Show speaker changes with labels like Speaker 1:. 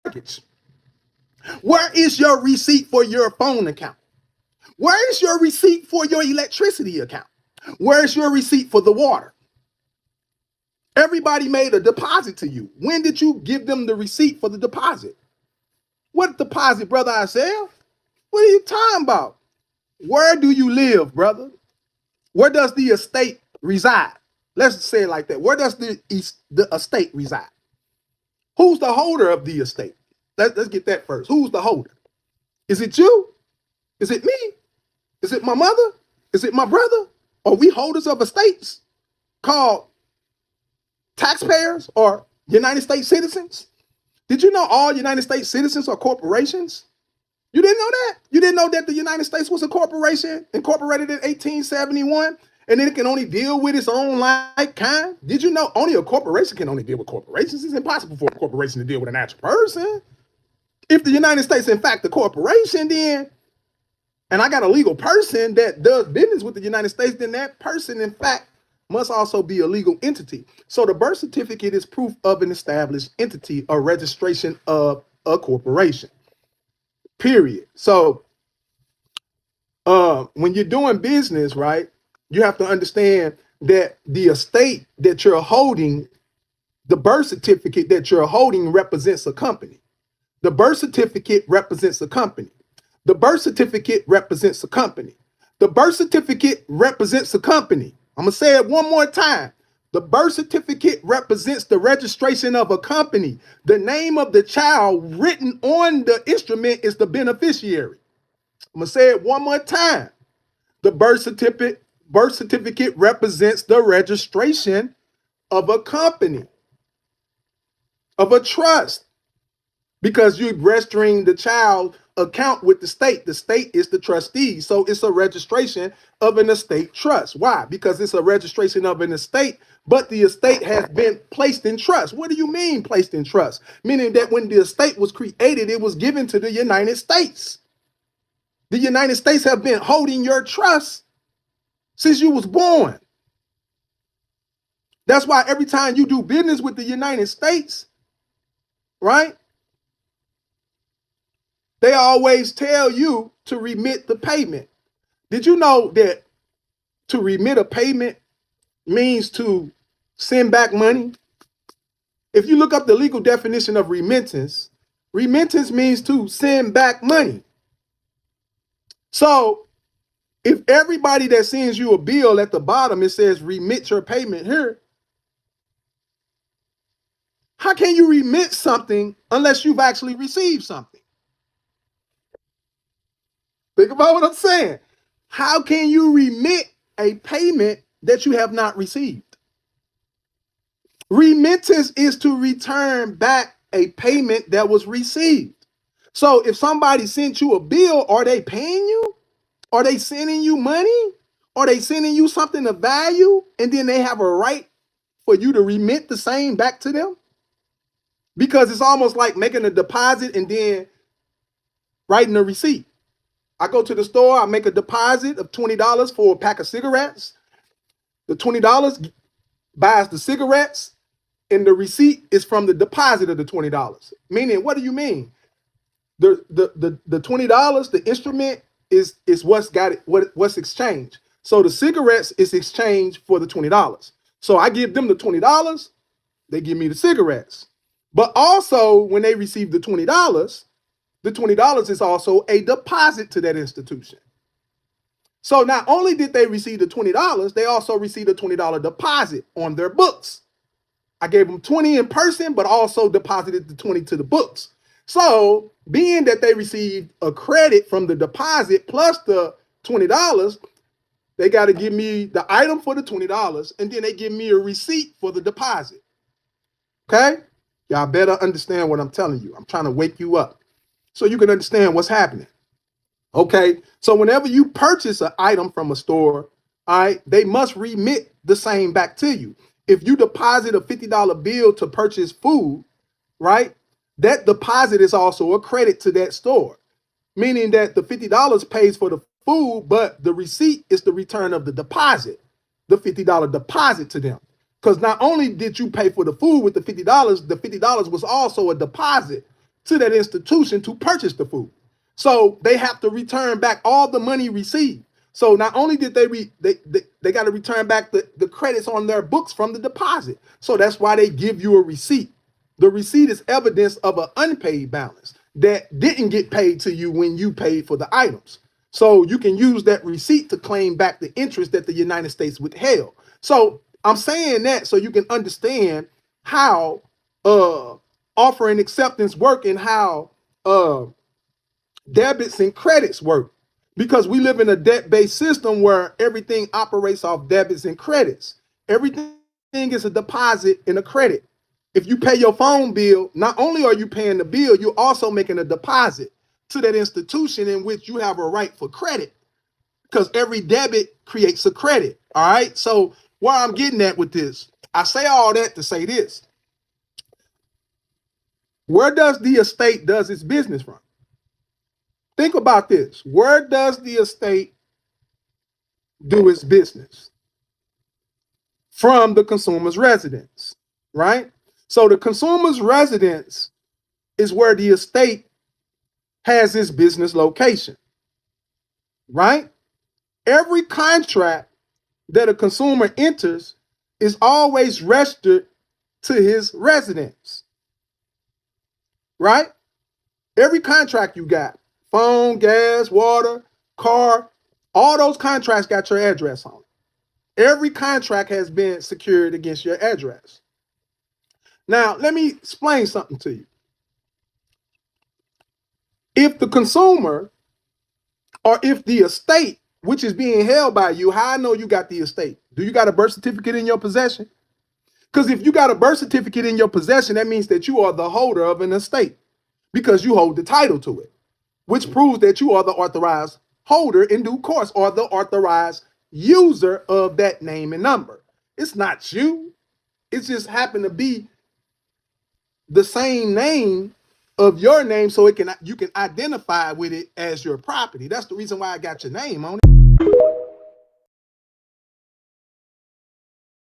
Speaker 1: mortgage? Where is your receipt for your phone account? Where is your receipt for your electricity account? Where is your receipt for the water? Everybody made a deposit to you. When did you give them the receipt for the deposit? What deposit, brother Isaiah? What are you talking about? Where do you live, brother? Where does the estate reside? Let's say it like that. Where does the estate reside? Who's the holder of the estate? Let's get that first. Who's the holder? Is it you? Is it me? Is it my mother? Is it my brother? Are we holders of estates called taxpayers or United States citizens? Did you know all United States citizens are corporations? You didn't know that? You didn't know that the United States was a corporation incorporated in 1871 and then it can only deal with its own like kind? Did you know only a corporation can only deal with corporations? It's impossible for a corporation to deal with an actual person. If the United States, in fact, the corporation, then, and I got a legal person that does business with the United States, then that person, in fact, must also be a legal entity. So the birth certificate is proof of an established entity or registration of a corporation, period. So when you're doing business, right, you have to understand that the estate that you're holding, the birth certificate that you're holding represents a company. The birth certificate represents a company. The birth certificate represents a company. The birth certificate represents a company. I'm going to say it one more time. The birth certificate represents the registration of a company. The name of the child written on the instrument is the beneficiary. I'm going to say it one more time. The birth certificate represents the registration of a company, of a trust, because you're registering the child account with the state. The state is the trustee. So it's a registration of an estate trust. Why? Because it's a registration of an estate, but the estate has been placed in trust. What do you mean placed in trust? Meaning that when the estate was created, it was given to the United States. The United States have been holding your trust since you was born. That's why every time you do business with the United States, right, they always tell you to remit the payment. Did you know that to remit a payment means to send back money? If you look up the legal definition of remittance, remittance means to send back money. So if everybody that sends you a bill at the bottom, it says remit your payment here, how can you remit something unless you've actually received something? Think about what I'm saying. How can you remit a payment that you have not received? Remittance is to return back a payment that was received. So if somebody sent you a bill, are they paying you? Are they sending you money? Are they sending you something of value? And then they have a right for you to remit the same back to them? Because it's almost like making a deposit and then writing a receipt. I go to the store, I make a deposit of $20 for a pack of cigarettes. The $20 buys the cigarettes, and the receipt is from the deposit of the $20. Meaning, what do you mean? The $20, the instrument is what's got it, what's exchanged. So the cigarettes is exchanged for the $20. So I give them the $20, they give me the cigarettes. But also, when they receive the $20 is also a deposit to that institution. So not only did they receive the $20, they also received a $20 deposit on their books. I gave them 20 in person, but also deposited the 20 to the books. So being that they received a credit from the deposit plus the $20, they got to give me the item for the $20, and then they give me a receipt for the deposit. Okay? Y'all better understand what I'm telling you. I'm trying to wake you up so you can understand what's happening. Okay, so whenever you purchase an item from a store, all right, they must remit the same back to you. If you deposit a $50 bill to purchase food, right, that deposit is also a credit to that store, meaning that the $50 pays for the food, but the receipt is the return of the deposit, the $50 deposit to them. Because not only did you pay for the food with the $50 was also a deposit to that institution to purchase the food. So they have to return back all the money received. So not only did they got to return back the credits on their books from the deposit. So that's why they give you a receipt. The receipt is evidence of an unpaid balance that didn't get paid to you when you paid for the items. So you can use that receipt to claim back the interest that the United States withheld. So I'm saying that so you can understand how offer and acceptance work and how debits and credits work. Because we live in a debt-based system where everything operates off debits and credits. Everything is a deposit and a credit. If you pay your phone bill, not only are you paying the bill, you're also making a deposit to that institution in which you have a right for credit. Because every debit creates a credit. All right. So where I'm getting at with this, I say all that to say this. Where does the estate does its business from? Think about this. Where does the estate do its business? From the consumer's residence, right? So the consumer's residence is where the estate has its business location, right? Every contract that a consumer enters is always registered to his residence, right? Every contract you got, phone, gas, water, car, all those contracts got your address on it. Every contract has been secured against your address. Now, let me explain something to you. If the consumer or if the estate, which is being held by you, how I know you got the estate? Do you got a birth certificate in your possession? Because if you got a birth certificate in your possession, that means that you are the holder of an estate because you hold the title to it, which proves that you are the authorized holder in due course or the authorized user of that name and number. It's not you. It just happened to be the same name of your name so you can identify with it as your property. That's the reason why I got your name on it.